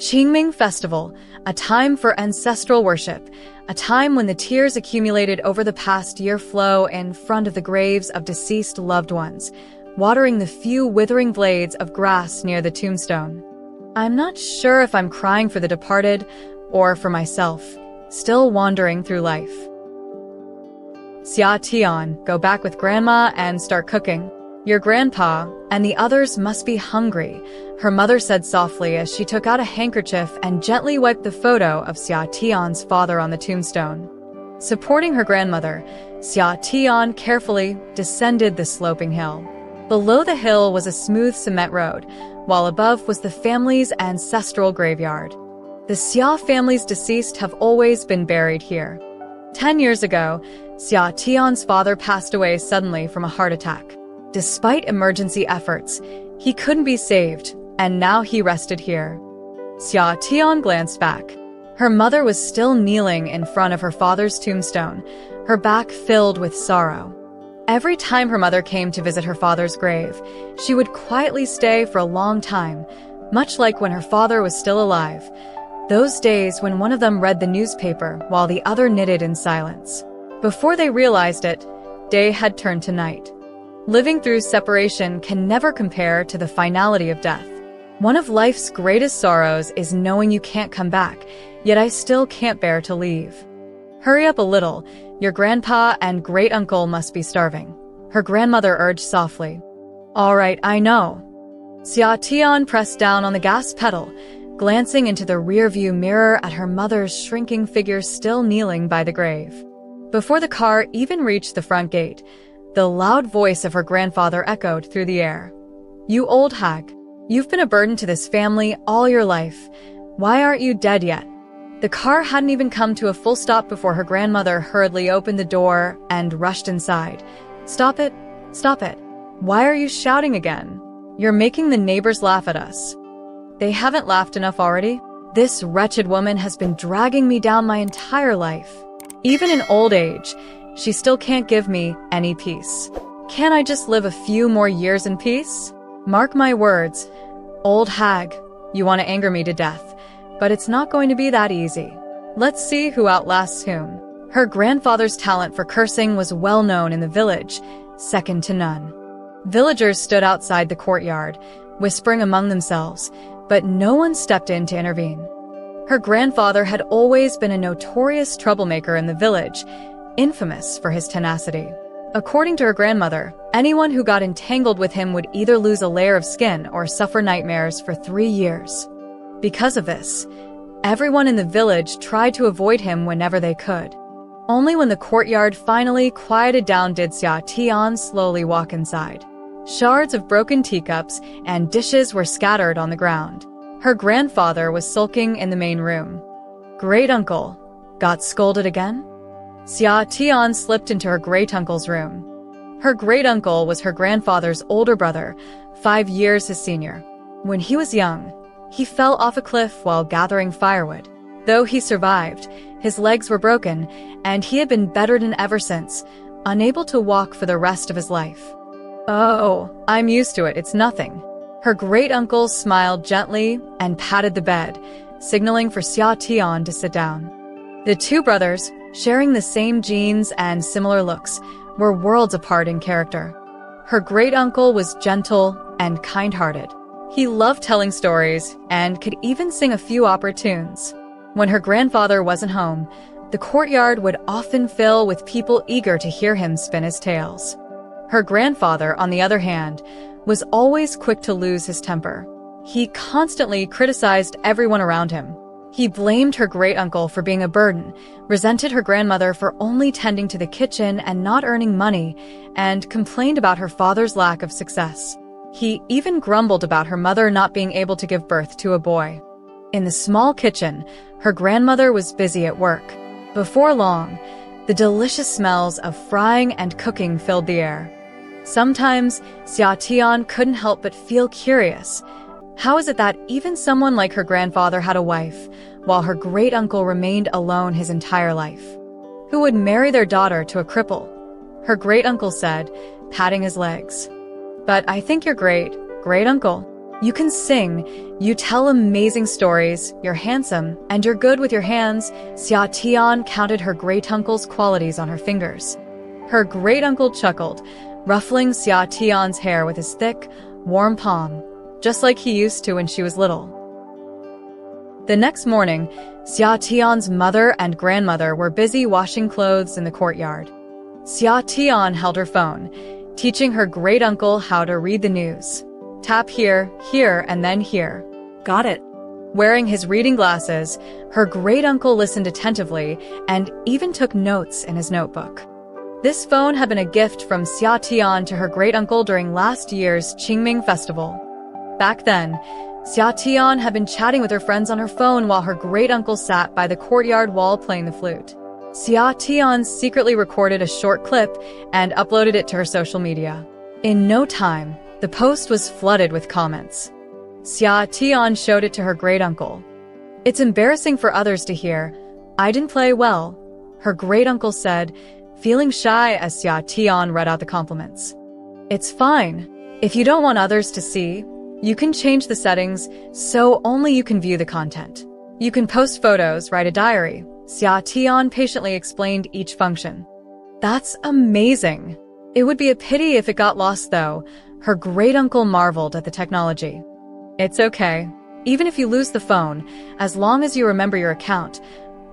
Qingming Festival, a time for ancestral worship, a time when the tears accumulated over the past year flow in front of the graves of deceased loved ones, watering the few withering blades of grass near the tombstone. I'm not sure if I'm crying for the departed or for myself, still wandering through life. Xia Tian, go back with Grandma and start cooking. Your grandpa and the others must be hungry, her mother said softly as she took out a handkerchief and gently wiped the photo of Xia Tian's father on the tombstone. Supporting her grandmother, Xia Tian carefully descended the sloping hill. Below the hill was a smooth cement road, while above was the family's ancestral graveyard. The Xia family's deceased have always been buried here. 10 years ago, Xia Tian's father passed away suddenly from a heart attack. Despite emergency efforts, he couldn't be saved, and now he rested here. Xia Tian glanced back. Her mother was still kneeling in front of her father's tombstone, her back filled with sorrow. Every time her mother came to visit her father's grave, she would quietly stay for a long time, much like when her father was still alive. Those days when one of them read the newspaper while the other knitted in silence. Before they realized it, day had turned to night. Living through separation can never compare to the finality of death. One of life's greatest sorrows is knowing you can't come back, yet I still can't bear to leave. Hurry up a little, your grandpa and great-uncle must be starving, her grandmother urged softly. All right, I know. Xia Tian pressed down on the gas pedal, glancing into the rearview mirror at her mother's shrinking figure still kneeling by the grave. Before the car even reached the front gate, the loud voice of her grandfather echoed through the air. You old hag, you've been a burden to this family all your life. Why aren't you dead yet? The car hadn't even come to a full stop before her grandmother hurriedly opened the door and rushed inside. Stop it, stop it. Why are you shouting again? You're making the neighbors laugh at us. They haven't laughed enough already? This wretched woman has been dragging me down my entire life. Even in old age, she still can't give me any peace. Can't I just live a few more years in peace? Mark my words, old hag, you want to anger me to death, but it's not going to be that easy. Let's see who outlasts whom. Her grandfather's talent for cursing was well known in the village, second to none. Villagers stood outside the courtyard, whispering among themselves, but no one stepped in to intervene. Her grandfather had always been a notorious troublemaker in the village, infamous for his tenacity. According to her grandmother, anyone who got entangled with him would either lose a layer of skin or suffer nightmares for 3 years. Because of this, everyone in the village tried to avoid him whenever they could. Only when the courtyard finally quieted down did Xia Tian slowly walk inside. Shards of broken teacups and dishes were scattered on the ground. Her grandfather was sulking in the main room. Great-uncle, got scolded again? Xia Tian slipped into her great-uncle's room. Her great-uncle was her grandfather's older brother, 5 years his senior. When he was young, he fell off a cliff while gathering firewood. Though he survived, his legs were broken, and he had been bedridden ever since, unable to walk for the rest of his life. Oh, I'm used to it, it's nothing. Her great-uncle smiled gently and patted the bed, signaling for Xia Tian to sit down. The two brothers, sharing the same genes and similar looks, were worlds apart in character. Her great-uncle was gentle and kind-hearted. He loved telling stories and could even sing a few opera tunes. When her grandfather wasn't home, the courtyard would often fill with people eager to hear him spin his tales. Her grandfather, on the other hand, was always quick to lose his temper. He constantly criticized everyone around him. He blamed her great-uncle for being a burden, resented her grandmother for only tending to the kitchen and not earning money, and complained about her father's lack of success. He even grumbled about her mother not being able to give birth to a boy. In the small kitchen, her grandmother was busy at work. Before long, the delicious smells of frying and cooking filled the air. Sometimes, Xia Tian couldn't help but feel curious. How is it that even someone like her grandfather had a wife, while her great-uncle remained alone his entire life? Who would marry their daughter to a cripple? Her great-uncle said, patting his legs. But I think you're great, great-uncle. You can sing, you tell amazing stories, you're handsome, and you're good with your hands. Xia Tian counted her great-uncle's qualities on her fingers. Her great-uncle chuckled, ruffling Xia Tian's hair with his thick, warm palm, just like he used to when she was little. The next morning, Xia Tian's mother and grandmother were busy washing clothes in the courtyard. Xia Tian held her phone, teaching her great-uncle how to read the news. Tap here, here, and then here. Got it. Wearing his reading glasses, her great-uncle listened attentively and even took notes in his notebook. This phone had been a gift from Xia Tian to her great-uncle during last year's Qingming festival. Back then, Xia Tian had been chatting with her friends on her phone while her great-uncle sat by the courtyard wall playing the flute. Xia Tian secretly recorded a short clip and uploaded it to her social media. In no time, the post was flooded with comments. Xia Tian showed it to her great-uncle. "It's embarrassing for others to hear. I didn't play well," her great-uncle said, feeling shy as Xia Tian read out the compliments. "It's fine. If you don't want others to see, you can change the settings so only you can view the content. You can post photos, write a diary." Xia Tian patiently explained each function. "That's amazing. It would be a pity if it got lost though," her great-uncle marveled at the technology. "It's okay. Even if you lose the phone, as long as you remember your account,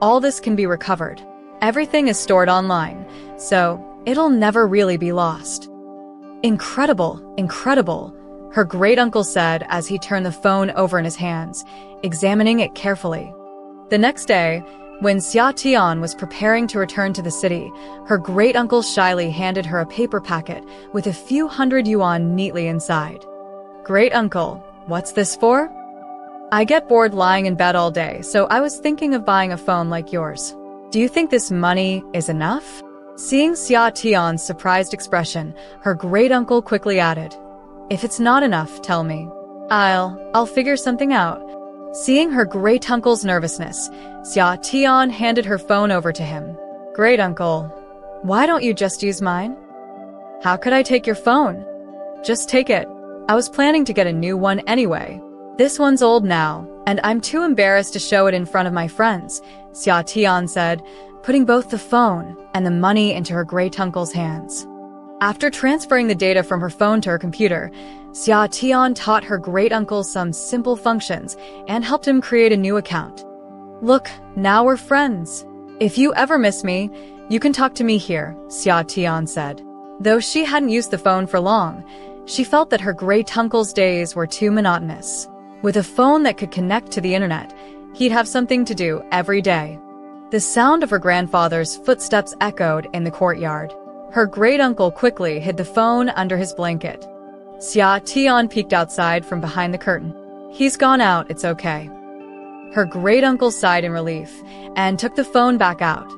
all this can be recovered. Everything is stored online, so it'll never really be lost." "Incredible, incredible," her great-uncle said as he turned the phone over in his hands, examining it carefully. The next day, when Xia Tian was preparing to return to the city, her great-uncle shyly handed her a paper packet with a few hundred yuan neatly inside. "Great-uncle, what's this for?" "I get bored lying in bed all day, so I was thinking of buying a phone like yours. Do you think this money is enough?" Seeing Xia Tian's surprised expression, her great-uncle quickly added, "If it's not enough, tell me. I'll figure something out." Seeing her great-uncle's nervousness, Xia Tian handed her phone over to him. "Great-uncle, why don't you just use mine?" "How could I take your phone?" "Just take it. I was planning to get a new one anyway. This one's old now, and I'm too embarrassed to show it in front of my friends," Xia Tian said, putting both the phone and the money into her great-uncle's hands. After transferring the data from her phone to her computer, Xia Tian taught her great-uncle some simple functions and helped him create a new account. "Look, now we're friends. If you ever miss me, you can talk to me here," Xia Tian said. Though she hadn't used the phone for long, she felt that her great-uncle's days were too monotonous. With a phone that could connect to the internet, he'd have something to do every day. The sound of her grandfather's footsteps echoed in the courtyard. Her great-uncle quickly hid the phone under his blanket. Xia Tian peeked outside from behind the curtain. "He's gone out, it's okay." Her great-uncle sighed in relief and took the phone back out.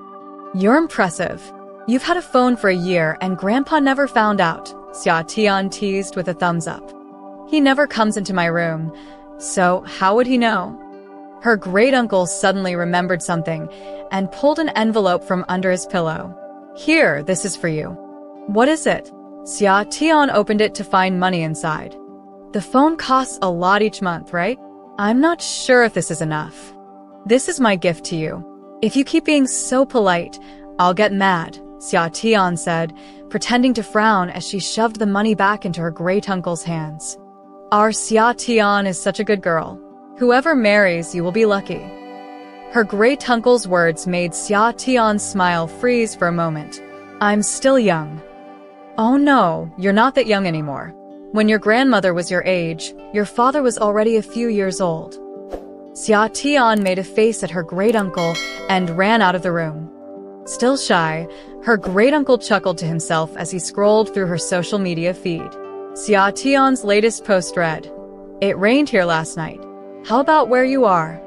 "You're impressive. You've had a phone for a year and Grandpa never found out," Xia Tian teased with a thumbs up. "He never comes into my room, so how would he know?" Her great-uncle suddenly remembered something and pulled an envelope from under his pillow. "Here, this is for you." "What is it?" Xia Tian opened it to find money inside. "The phone costs a lot each month, right? I'm not sure if this is enough. This is my gift to you. If you keep being so polite, I'll get mad," Xia Tian said, pretending to frown as she shoved the money back into her great-uncle's hands. "Our Xia Tian is such a good girl. Whoever marries you will be lucky." Her great-uncle's words made Xia Tian's smile freeze for a moment. "I'm still young." "Oh no, you're not that young anymore. When your grandmother was your age, your father was already a few years old." Xia Tian made a face at her great-uncle and ran out of the room. Still shy, her great-uncle chuckled to himself as he scrolled through her social media feed. Xia Tian's latest post read, "It rained here last night. How about where you are?"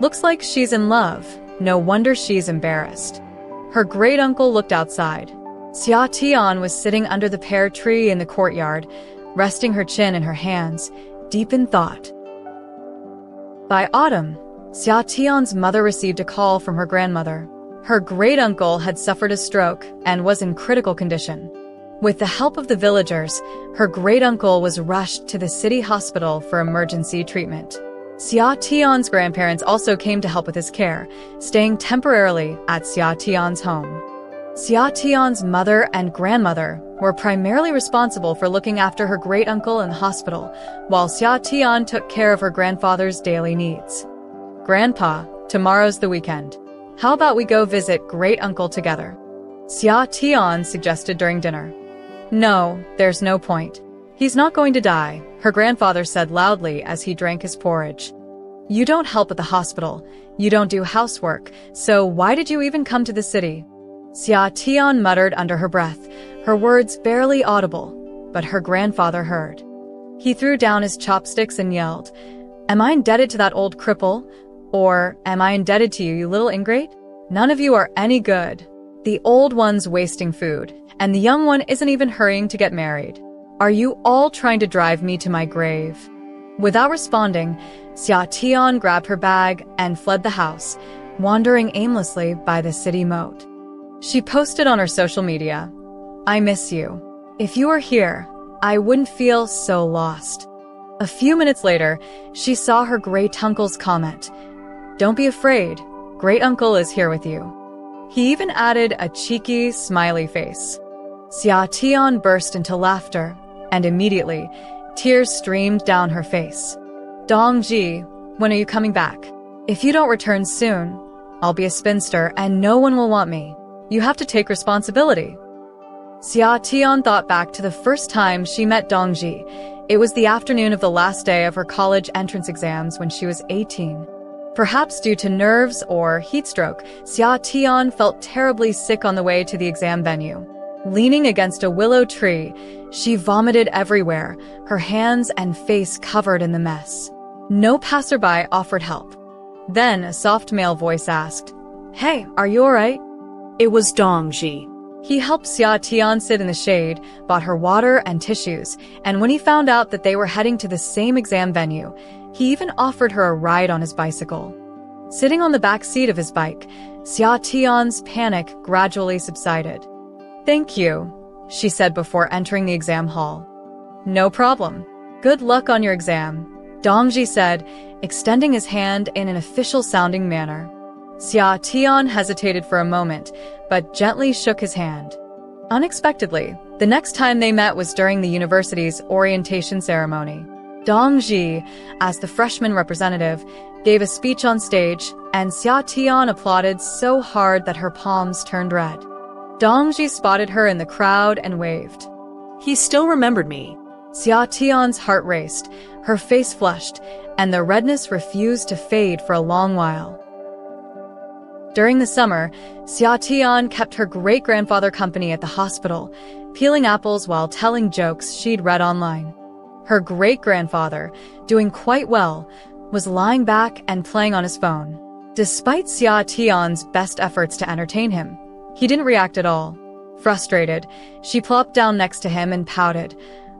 Looks like she's in love. No wonder she's embarrassed. Her great-uncle looked outside. Xia Tian was sitting under the pear tree in the courtyard, resting her chin in her hands, deep in thought. By autumn, Xia Tian's mother received a call from her grandmother. Her great-uncle had suffered a stroke and was in critical condition. With the help of the villagers, her great-uncle was rushed to the city hospital for emergency treatment. Xia Tian's grandparents also came to help with his care, staying temporarily at Xia Tian's home. Xia Tian's mother and grandmother were primarily responsible for looking after her great-uncle in the hospital, while Xia Tian took care of her grandfather's daily needs. "Grandpa, tomorrow's the weekend. How about we go visit great-uncle together?" Xia Tian suggested during dinner. "No, there's no point. He's not going to die," her grandfather said loudly as he drank his porridge. "You don't help at the hospital, you don't do housework, so why did you even come to the city?" Xia Tian muttered under her breath, her words barely audible, but her grandfather heard. He threw down his chopsticks and yelled, "Am I indebted to that old cripple? Or am I indebted to you, you little ingrate? None of you are any good. The old one's wasting food, and the young one isn't even hurrying to get married. Are you all trying to drive me to my grave?" Without responding, Xia Tian grabbed her bag and fled the house, wandering aimlessly by the city moat. She posted on her social media, "I miss you. If you were here, I wouldn't feel so lost." A few minutes later, she saw her great-uncle's comment, "Don't be afraid, great-uncle is here with you." He even added a cheeky, smiley face. Xia Tian burst into laughter, and immediately, tears streamed down her face. "Dongji, when are you coming back? If you don't return soon, I'll be a spinster and no one will want me. You have to take responsibility." Xia Tian thought back to the first time she met Dongji. It was the afternoon of the last day of her college entrance exams when she was 18. Perhaps due to nerves or heat stroke, Xia Tian felt terribly sick on the way to the exam venue. Leaning against a willow tree, she vomited everywhere, her hands and face covered in the mess. No passerby offered help. Then a soft male voice asked, "Hey, are you alright?" It was Dongji. He helped Xia Tian sit in the shade, bought her water and tissues, and when he found out that they were heading to the same exam venue, he even offered her a ride on his bicycle. Sitting on the back seat of his bike, Xia Tian's panic gradually subsided. "Thank you," she said before entering the exam hall. "No problem. Good luck on your exam," Dongji said, extending his hand in an official-sounding manner. Xia Tian hesitated for a moment, but gently shook his hand. Unexpectedly, the next time they met was during the university's orientation ceremony. Dongji, as the freshman representative, gave a speech on stage, and Xia Tian applauded so hard that her palms turned red. Dongji spotted her in the crowd and waved. He still remembered me. Xia Tian's heart raced, her face flushed, and the redness refused to fade for a long while. During the summer, Xia Tian kept her great-grandfather company at the hospital, peeling apples while telling jokes she'd read online. Her great-grandfather, doing quite well, was lying back and playing on his phone. Despite Xia Tian's best efforts to entertain him, he didn't react at all. Frustrated, she plopped down next to him and pouted,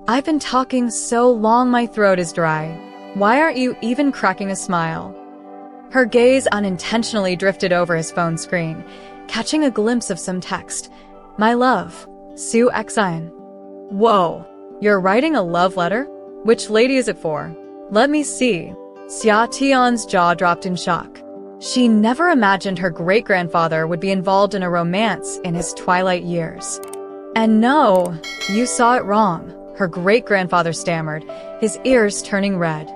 "I've been talking so long my throat is dry. Why aren't you even cracking a smile?" Her gaze unintentionally drifted over his phone screen, catching a glimpse of some text. "My love, Su Xian." "Whoa, you're writing a love letter? Which lady is it for? Let me see." Xia Tian's jaw dropped in shock. She never imagined her great-grandfather would be involved in a romance in his twilight years. "And no, you saw it wrong," her great-grandfather stammered, his ears turning red.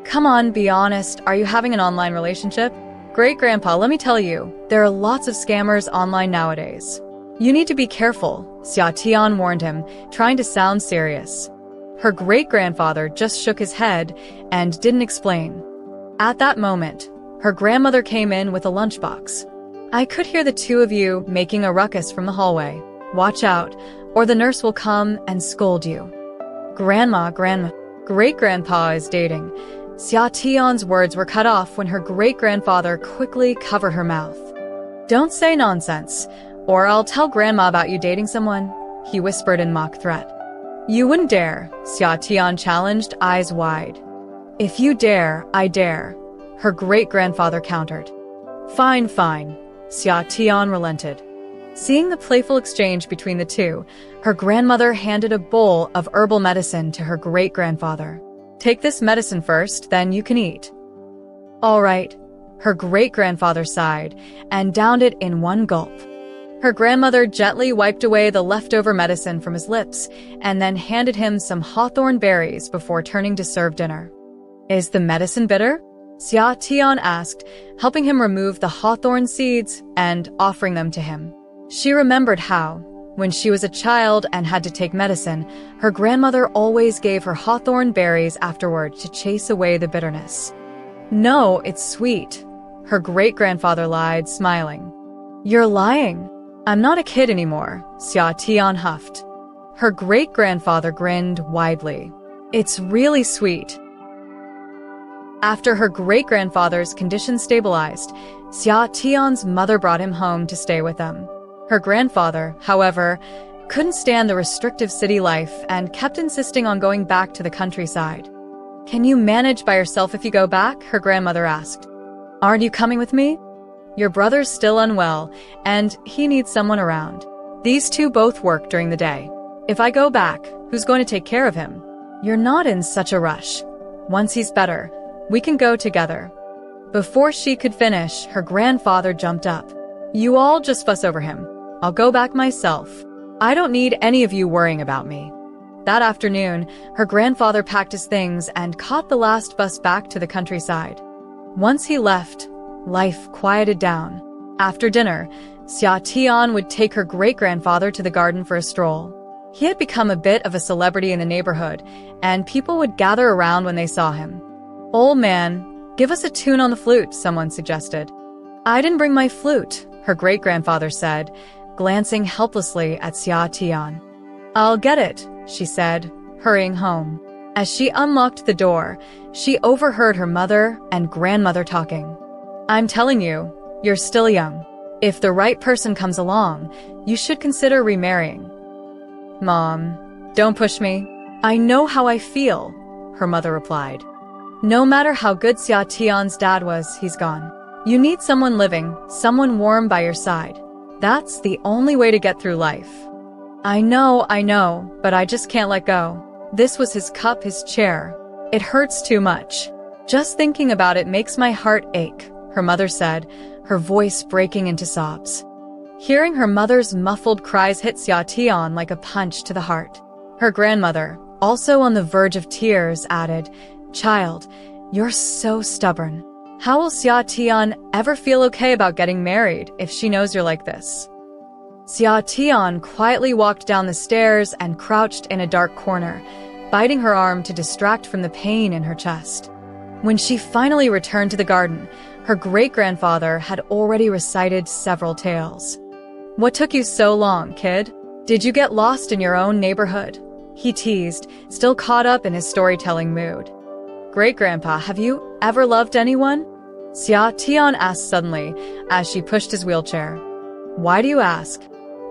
"Come on, be honest, are you having an online relationship?" "Great-grandpa, let me tell you, there are lots of scammers online nowadays. You need to be careful," Xia Tian warned him, trying to sound serious. Her great-grandfather just shook his head and didn't explain. At that moment, her grandmother came in with a lunchbox. "I could hear the two of you making a ruckus from the hallway. Watch out, or the nurse will come and scold you." Grandma, great-grandpa is dating." Xia Tian's words were cut off when her great-grandfather quickly covered her mouth. "Don't say nonsense, or I'll tell Grandma about you dating someone," he whispered in mock threat. "You wouldn't dare," Xia Tian challenged, eyes wide. "If you dare, I dare," her great-grandfather countered. Fine, Xia Tian relented. Seeing the playful exchange between the two, her grandmother handed a bowl of herbal medicine to her great-grandfather. "Take this medicine first, then you can eat." "All right," her great-grandfather sighed and downed it in one gulp. Her grandmother gently wiped away the leftover medicine from his lips and then handed him some hawthorn berries before turning to serve dinner. "Is the medicine bitter?" Xia Tian asked, helping him remove the hawthorn seeds and offering them to him. She remembered how, when she was a child and had to take medicine, her grandmother always gave her hawthorn berries afterward to chase away the bitterness. "No, it's sweet," her great-grandfather lied, smiling. "You're lying. I'm not a kid anymore," Xia Tian huffed. Her great-grandfather grinned widely. "It's really sweet." After her great-grandfather's condition stabilized, Xia Tian's mother brought him home to stay with them. Her grandfather, however, couldn't stand the restrictive city life and kept insisting on going back to the countryside. "Can you manage by yourself if you go back?" her grandmother asked. "Aren't you coming with me? Your brother's still unwell, and he needs someone around. These two both work during the day. If I go back, who's going to take care of him? You're not in such a rush. Once he's better, we can go together." Before she could finish, her grandfather jumped up. "You all just fuss over him. I'll go back myself. I don't need any of you worrying about me." That afternoon, her grandfather packed his things and caught the last bus back to the countryside. Once he left, life quieted down. After dinner, Xia Tian would take her great-grandfather to the garden for a stroll. He had become a bit of a celebrity in the neighborhood, and people would gather around when they saw him. "Old man, give us a tune on the flute," someone suggested. "I didn't bring my flute," her great-grandfather said, glancing helplessly at Xia Tian. "I'll get it," she said, hurrying home. As she unlocked the door, she overheard her mother and grandmother talking. "I'm telling you, you're still young. If the right person comes along, you should consider remarrying." "Mom, don't push me. I know how I feel," her mother replied. "No matter how good Xia Tian's dad was, he's gone. You need someone living, someone warm by your side. That's the only way to get through life." I know, but I just can't let go. This was his cup, his chair. It hurts too much. Just thinking about it makes my heart ache," her mother said, her voice breaking into sobs. Hearing her mother's muffled cries hit Xia Tian like a punch to the heart. Her grandmother, also on the verge of tears, added, "Child, you're so stubborn. How will Xia Tian ever feel okay about getting married if she knows you're like this?" Xia Tian quietly walked down the stairs and crouched in a dark corner, biting her arm to distract from the pain in her chest. When she finally returned to the garden, her great-grandfather had already recited several tales. "What took you so long, kid? Did you get lost in your own neighborhood?" he teased, still caught up in his storytelling mood. "Great-grandpa, have you ever loved anyone?" Xia Tian asked suddenly as she pushed his wheelchair. "Why do you ask?"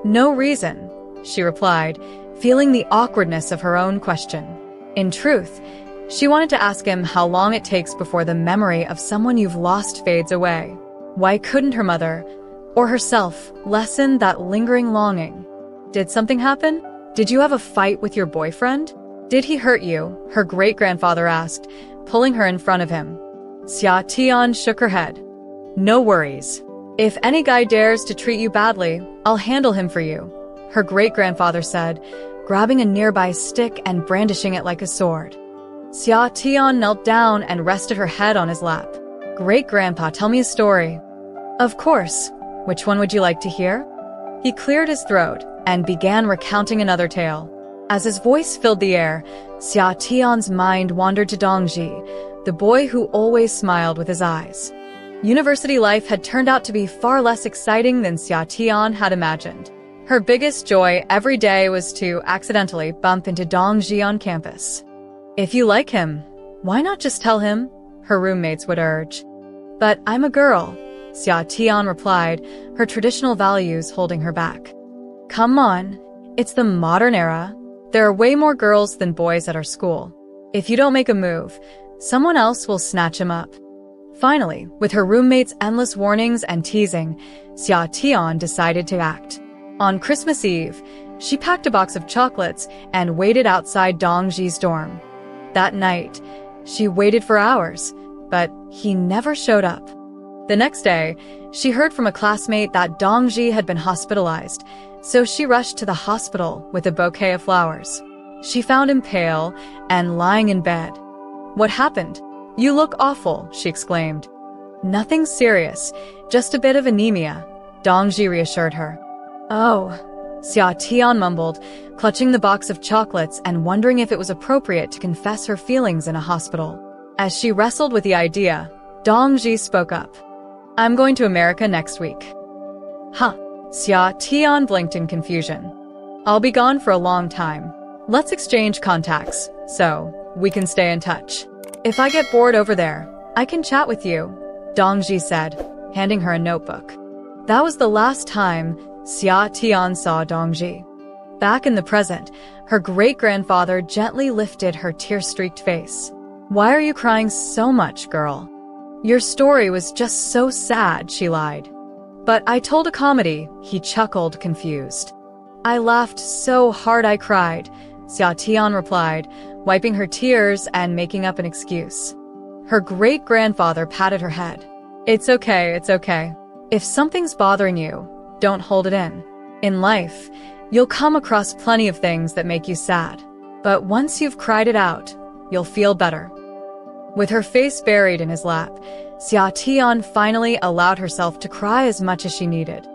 "No reason," she replied, feeling the awkwardness of her own question. In truth, she wanted to ask him how long it takes before the memory of someone you've lost fades away. Why couldn't her mother, or herself, lessen that lingering longing? Did something happen? Did you have a fight with your boyfriend? Did he hurt you? Her great-grandfather asked, pulling her in front of him. Xia Tian shook her head. "No worries. If any guy dares to treat you badly, I'll handle him for you," her great-grandfather said, grabbing a nearby stick and brandishing it like a sword. Xia Tian knelt down and rested her head on his lap. "Great-grandpa, tell me a story." "Of course. Which one would you like to hear?" He cleared his throat and began recounting another tale. As his voice filled the air, Xia Tian's mind wandered to Dongji, the boy who always smiled with his eyes. University life had turned out to be far less exciting than Xia Tian had imagined. Her biggest joy every day was to accidentally bump into Dongji on campus. "If you like him, why not just tell him?" her roommates would urge. "But I'm a girl," Xia Tian replied, her traditional values holding her back. "Come on, it's the modern era. There are way more girls than boys at our school. If you don't make a move, someone else will snatch him up." Finally, with her roommates' endless warnings and teasing, Xia Tian decided to act. On Christmas Eve, she packed a box of chocolates and waited outside Dongji's dorm. That night, she waited for hours, but he never showed up. The next day, she heard from a classmate that Dongji had been hospitalized, so she rushed to the hospital with a bouquet of flowers. She found him pale and lying in bed. "What happened? You look awful," she exclaimed. "Nothing serious, just a bit of anemia," Dongji reassured her. "Oh," Xia Tian mumbled, clutching the box of chocolates and wondering if it was appropriate to confess her feelings in a hospital. As she wrestled with the idea, Dongji spoke up. "I'm going to America next week." "Huh," Xia Tian blinked in confusion. "I'll be gone for a long time. Let's exchange contacts, so we can stay in touch. If I get bored over there, I can chat with you," Dongji said, handing her a notebook. That was the last time Xia Tian saw Dongji. Back in the present, her great-grandfather gently lifted her tear-streaked face. "Why are you crying so much, girl? Your story was just so sad," she lied. "But I told a comedy," he chuckled, confused. "I laughed so hard I cried," Xia Tian replied, wiping her tears and making up an excuse. Her great-grandfather patted her head. It's okay. If something's bothering you, don't hold it in. In life, you'll come across plenty of things that make you sad. But once you've cried it out, you'll feel better." With her face buried in his lap, Xia Tian finally allowed herself to cry as much as she needed.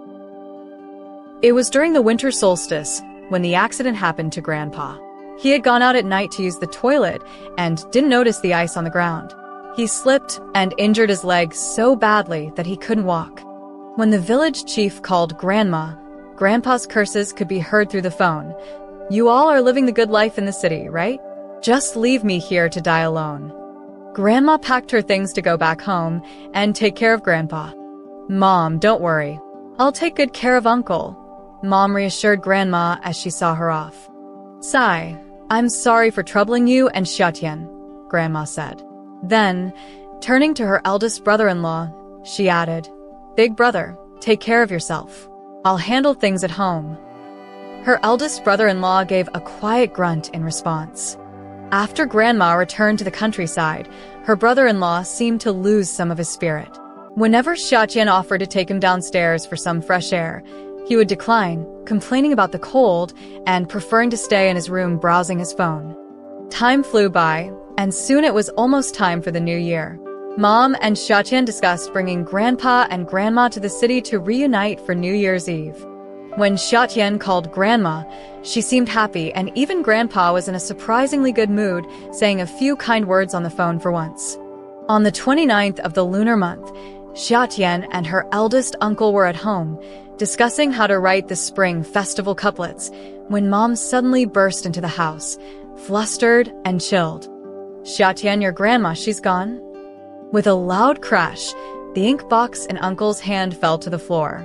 It was during the winter solstice when the accident happened to Grandpa. He had gone out at night to use the toilet and didn't notice the ice on the ground. He slipped and injured his leg so badly that he couldn't walk. When the village chief called Grandma, Grandpa's curses could be heard through the phone. "You all are living the good life in the city, right? Just leave me here to die alone." Grandma packed her things to go back home and take care of Grandpa. "Mom, don't worry. I'll take good care of Uncle," Mom reassured Grandma as she saw her off. "Sai, I'm sorry for troubling you and Xiatian," Grandma said. Then, turning to her eldest brother-in-law, she added, "Big brother, take care of yourself. I'll handle things at home." Her eldest brother-in-law gave a quiet grunt in response. After Grandma returned to the countryside, her brother-in-law seemed to lose some of his spirit. Whenever Xiatian offered to take him downstairs for some fresh air, he would decline, complaining about the cold and preferring to stay in his room browsing his phone. Time flew by, and soon it was almost time for the new year. Mom and Xiatian discussed bringing Grandpa and Grandma to the city to reunite for New Year's Eve. When Xiatian called Grandma, she seemed happy, and even Grandpa was in a surprisingly good mood, saying a few kind words on the phone for once. On the 29th of the lunar month, Xiatian and her eldest uncle were at home, discussing how to write the spring festival couplets, when Mom suddenly burst into the house, flustered and chilled. "Xiatian, your grandma, she's gone?" With a loud crash, the ink box in Uncle's hand fell to the floor.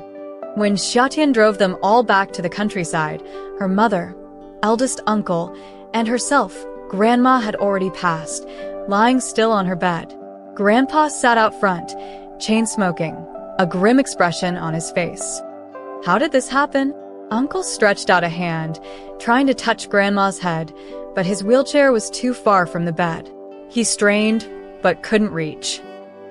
When Xiatian drove them all back to the countryside, her mother, eldest uncle, and herself, Grandma, had already passed, lying still on her bed. Grandpa sat out front, chain-smoking, a grim expression on his face. "How did this happen?" Uncle stretched out a hand, trying to touch Grandma's head, but his wheelchair was too far from the bed. He strained, but couldn't reach.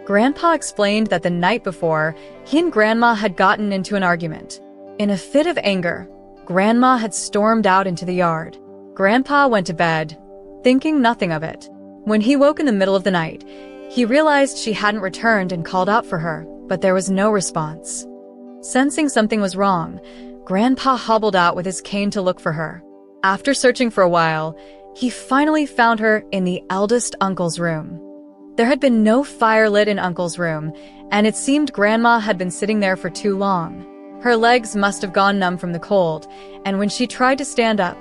Grandpa explained that the night before, he and Grandma had gotten into an argument. In a fit of anger, Grandma had stormed out into the yard. Grandpa went to bed, thinking nothing of it. When he woke in the middle of the night, he realized she hadn't returned and called out for her, but there was no response. Sensing something was wrong, Grandpa hobbled out with his cane to look for her. After searching for a while, he finally found her in the eldest uncle's room. There had been no fire lit in Uncle's room, and it seemed Grandma had been sitting there for too long. Her legs must have gone numb from the cold, and when she tried to stand up,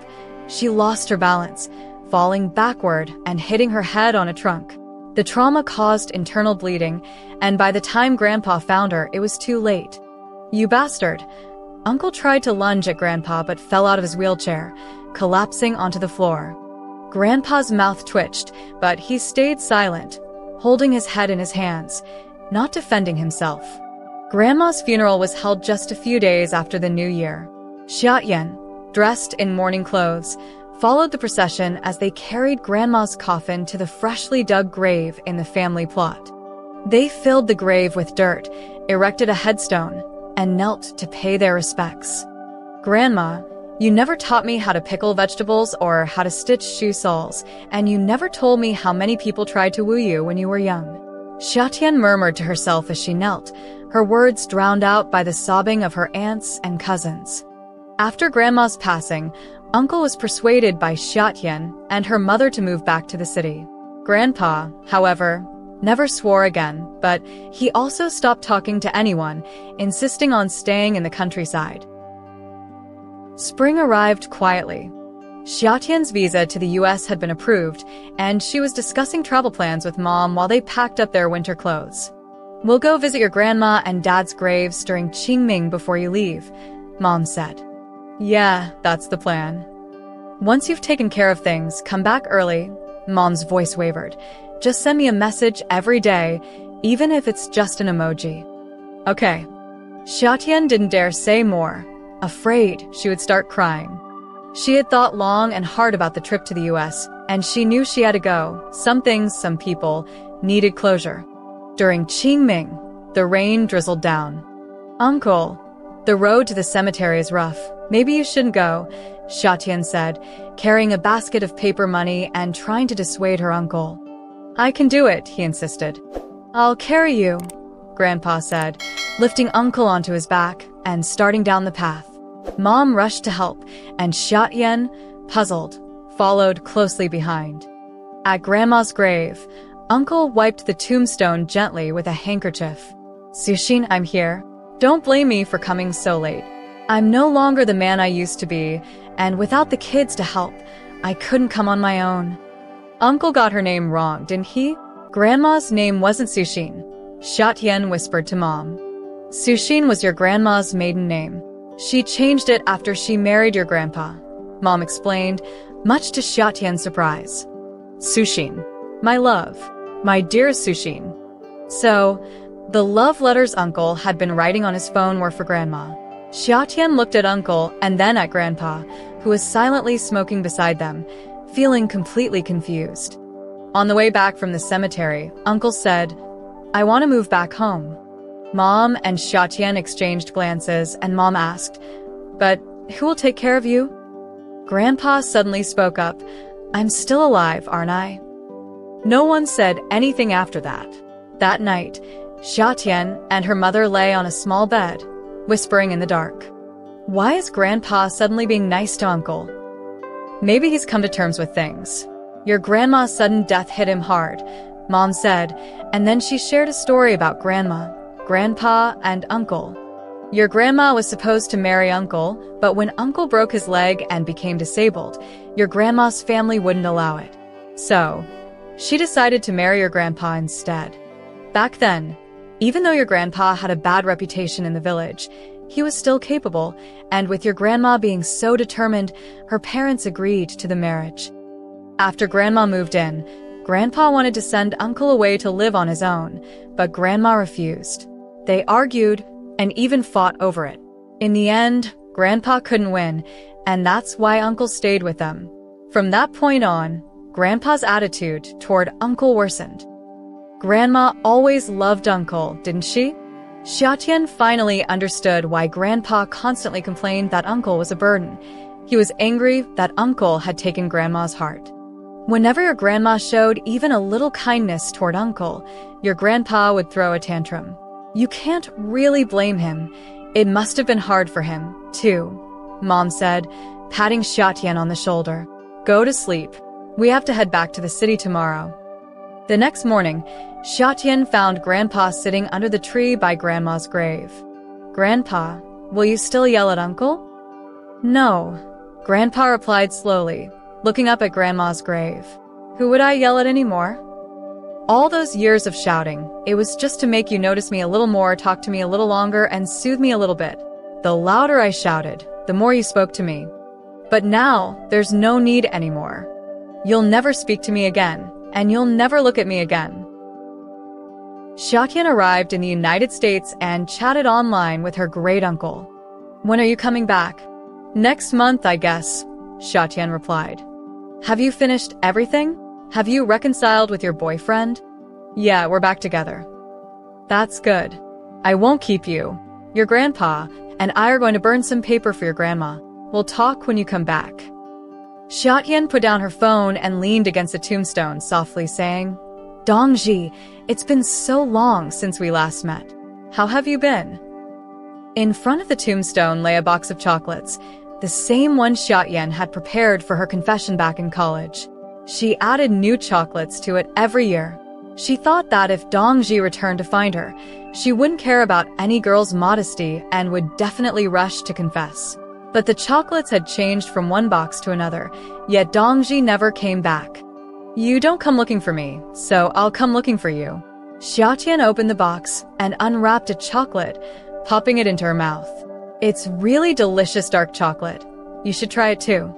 she lost her balance, falling backward and hitting her head on a trunk. The trauma caused internal bleeding, and by the time Grandpa found her, it was too late. "You bastard!" Uncle tried to lunge at Grandpa but fell out of his wheelchair, collapsing onto the floor. Grandpa's mouth twitched, but he stayed silent, holding his head in his hands, not defending himself. Grandma's funeral was held just a few days after the New Year. Xiaotian, dressed in mourning clothes, followed the procession as they carried Grandma's coffin to the freshly dug grave in the family plot. They filled the grave with dirt, erected a headstone, and knelt to pay their respects. "Grandma, you never taught me how to pickle vegetables or how to stitch shoe soles, and you never told me how many people tried to woo you when you were young." Xiaotian murmured to herself as she knelt, her words drowned out by the sobbing of her aunts and cousins. After Grandma's passing, Uncle was persuaded by Xiaotian and her mother to move back to the city. Grandpa, however, never swore again, but he also stopped talking to anyone, insisting on staying in the countryside. Spring arrived quietly. Xiaotian's visa to the US had been approved, and she was discussing travel plans with Mom while they packed up their winter clothes. "We'll go visit your grandma and dad's graves during Qingming before you leave," Mom said. "Yeah, that's the plan." "Once you've taken care of things, come back early," Mom's voice wavered. "Just send me a message every day, even if it's just an emoji." "Okay." Xiaotian didn't dare say more, afraid she would start crying. She had thought long and hard about the trip to the US, and she knew she had to go. Some things, some people, needed closure. During Qingming, the rain drizzled down. "Uncle, the road to the cemetery is rough. Maybe you shouldn't go," Xiaotian said, carrying a basket of paper money and trying to dissuade her uncle. "I can do it," he insisted. "I'll carry you," Grandpa said, lifting Uncle onto his back and starting down the path. Mom rushed to help, and Xiaotian, puzzled, followed closely behind. At Grandma's grave, Uncle wiped the tombstone gently with a handkerchief. "Suxin, I'm here. Don't blame me for coming so late. I'm no longer the man I used to be, and without the kids to help, I couldn't come on my own." Uncle got her name wrong, didn't he? Grandma's name wasn't Suxin, Xiaotian whispered to Mom. "Suxin was your grandma's maiden name. She changed it after she married your grandpa," Mom explained, much to Xiaotian's surprise. "Suxin, my love, my dearest Suxin." So, the love letters Uncle had been writing on his phone were for Grandma. Xiaotian looked at Uncle and then at Grandpa, who was silently smoking beside them, feeling completely confused. On the way back from the cemetery, Uncle said, "I want to move back home." Mom and Xiaotian exchanged glances, and Mom asked, "But who will take care of you?" Grandpa suddenly spoke up, "I'm still alive, aren't I?" No one said anything after that. That night, Xiaotian and her mother lay on a small bed, whispering in the dark. Why is Grandpa suddenly being nice to Uncle? Maybe he's come to terms with things. Your grandma's sudden death hit him hard, Mom said, and then she shared a story about Grandma, Grandpa, and Uncle. Your grandma was supposed to marry Uncle, but when Uncle broke his leg and became disabled, your grandma's family wouldn't allow it. So, she decided to marry your grandpa instead. Back then, even though your grandpa had a bad reputation in the village, he was still capable, and with your grandma being so determined, her parents agreed to the marriage. After Grandma moved in, Grandpa wanted to send Uncle away to live on his own, but Grandma refused. They argued and even fought over it. In the end, Grandpa couldn't win, and that's why Uncle stayed with them. From that point on, Grandpa's attitude toward Uncle worsened. Grandma always loved Uncle, didn't she? Xiaotian finally understood why Grandpa constantly complained that Uncle was a burden. He was angry that Uncle had taken Grandma's heart. Whenever your grandma showed even a little kindness toward Uncle, your grandpa would throw a tantrum. You can't really blame him. It must have been hard for him, too, Mom said, patting Xiaotian on the shoulder. Go to sleep. We have to head back to the city tomorrow. The next morning, Xiaotian found Grandpa sitting under the tree by Grandma's grave. Grandpa, will you still yell at Uncle? No, Grandpa replied slowly, looking up at Grandma's grave. Who would I yell at anymore? All those years of shouting, it was just to make you notice me a little more, talk to me a little longer, and soothe me a little bit. The louder I shouted, the more you spoke to me. But now, there's no need anymore. You'll never speak to me again, and you'll never look at me again. Xiaotian arrived in the United States and chatted online with her great-uncle. When are you coming back? Next month, I guess, Xiatian replied. Have you finished everything? Have you reconciled with your boyfriend? Yeah, we're back together. That's good. I won't keep you. Your grandpa and I are going to burn some paper for your grandma. We'll talk when you come back. Xiatian put down her phone and leaned against a tombstone, softly saying, Dongji, it's been so long since we last met. How have you been? In front of the tombstone lay a box of chocolates, the same one Xiatian had prepared for her confession back in college. She added new chocolates to it every year. She thought that if Dongji returned to find her, she wouldn't care about any girl's modesty and would definitely rush to confess. But the chocolates had changed from one box to another, yet Dongji never came back. You don't come looking for me, so I'll come looking for you. Xiatian opened the box and unwrapped a chocolate, popping it into her mouth. It's really delicious dark chocolate. You should try it too.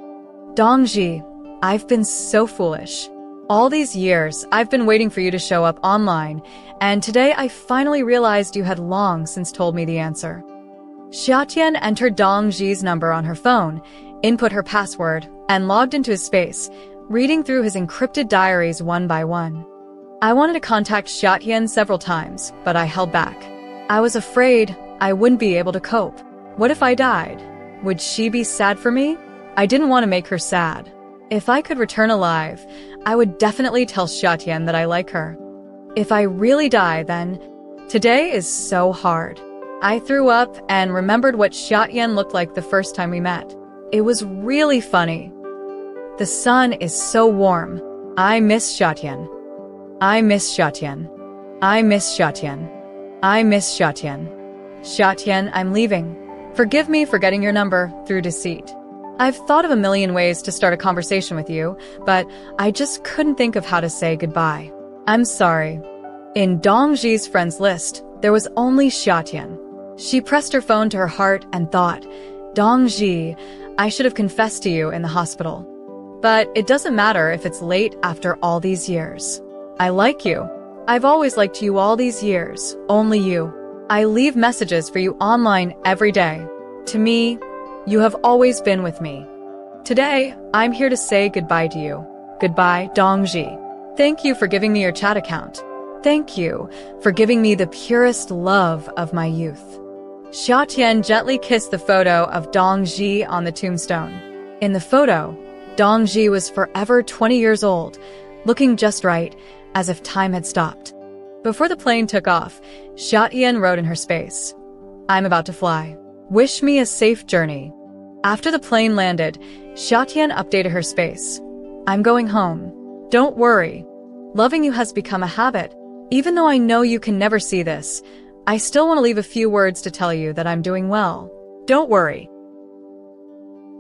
Dongji, I've been so foolish. All these years, I've been waiting for you to show up online, and today I finally realized you had long since told me the answer. Xiatian entered Dongji's number on her phone, input her password, and logged into his space, reading through his encrypted diaries one by one. I wanted to contact Xiatian several times, but I held back. I was afraid I wouldn't be able to cope. What if I died? Would she be sad for me? I didn't want to make her sad. If I could return alive, I would definitely tell Xiatian that I like her. If I really die, then today is so hard. I threw up and remembered what Xiatian looked like the first time we met. It was really funny. The sun is so warm. I miss Xiatian. I miss Xiatian. I miss Xiatian. I miss Xiatian. Xiatian, I'm leaving. Forgive me for getting your number through deceit. I've thought of a million ways to start a conversation with you, but I just couldn't think of how to say goodbye. I'm sorry. In Dongji's friends list, there was only Xiatian. She pressed her phone to her heart and thought, Dongji, I should have confessed to you in the hospital. But it doesn't matter if it's late after all these years. I like you. I've always liked you all these years, only you. I leave messages for you online every day. To me, you have always been with me. Today, I'm here to say goodbye to you. Goodbye, Dongji. Thank you for giving me your chat account. Thank you for giving me the purest love of my youth. Xiatian gently kissed the photo of Dongji on the tombstone. In the photo, Dongji was forever 20 years old, looking just right, as if time had stopped. Before the plane took off, Xiatian wrote in her space, I'm about to fly. Wish me a safe journey. After the plane landed, Xiatian updated her space. I'm going home. Don't worry. Loving you has become a habit. Even though I know you can never see this, I still want to leave a few words to tell you that I'm doing well. Don't worry.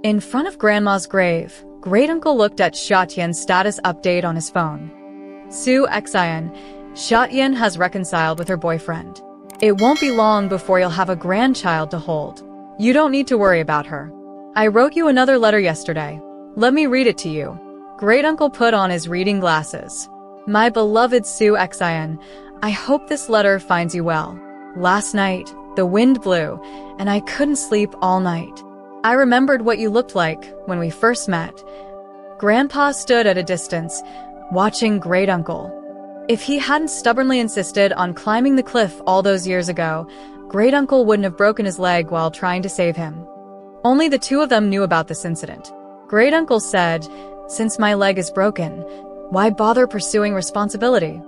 In front of Grandma's grave, Great-uncle looked at Xiatian's status update on his phone. Su Xian, Xiatian has reconciled with her boyfriend. It won't be long before you'll have a grandchild to hold. You don't need to worry about her. I wrote you another letter yesterday. Let me read it to you. Great-uncle put on his reading glasses. My beloved Su Xian, I hope this letter finds you well. Last night, the wind blew, and I couldn't sleep all night. I remembered what you looked like when we first met. Grandpa stood at a distance, watching Great-uncle. If he hadn't stubbornly insisted on climbing the cliff all those years ago, Great-uncle wouldn't have broken his leg while trying to save him. Only the two of them knew about this incident. Great-uncle said, since my leg is broken, why bother pursuing responsibility?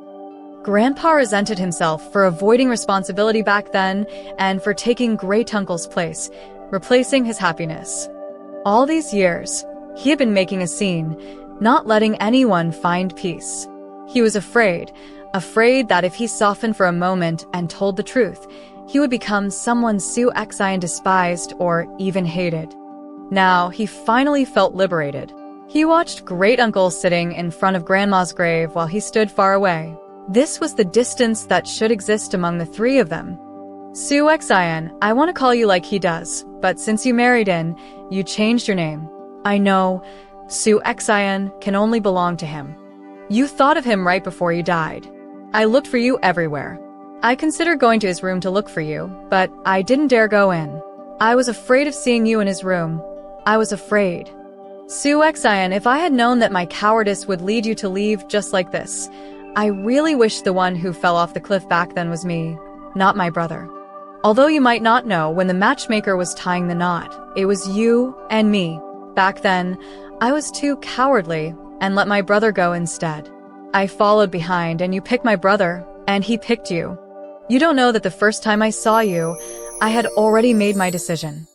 Grandpa resented himself for avoiding responsibility back then and for taking Great-uncle's place, replacing his happiness. All these years, he had been making a scene, not letting anyone find peace. He was afraid that if he softened for a moment and told the truth, he would become someone Su Xian despised or even hated. Now, he finally felt liberated. He watched Great-uncle sitting in front of Grandma's grave while he stood far away. This was the distance that should exist among the three of them. Su Xian, I want to call you like he does, but since you married in, you changed your name. I know, Su Xian can only belong to him. You thought of him right before you died. I looked for you everywhere. I considered going to his room to look for you, but I didn't dare go in. I was afraid of seeing you in his room. I was afraid. Su Xian, if I had known that my cowardice would lead you to leave just like this, I really wish the one who fell off the cliff back then was me, not my brother. Although you might not know, when the matchmaker was tying the knot, it was you and me. Back then, I was too cowardly and let my brother go instead. I followed behind and you picked my brother, and he picked you. You don't know that the first time I saw you, I had already made my decision.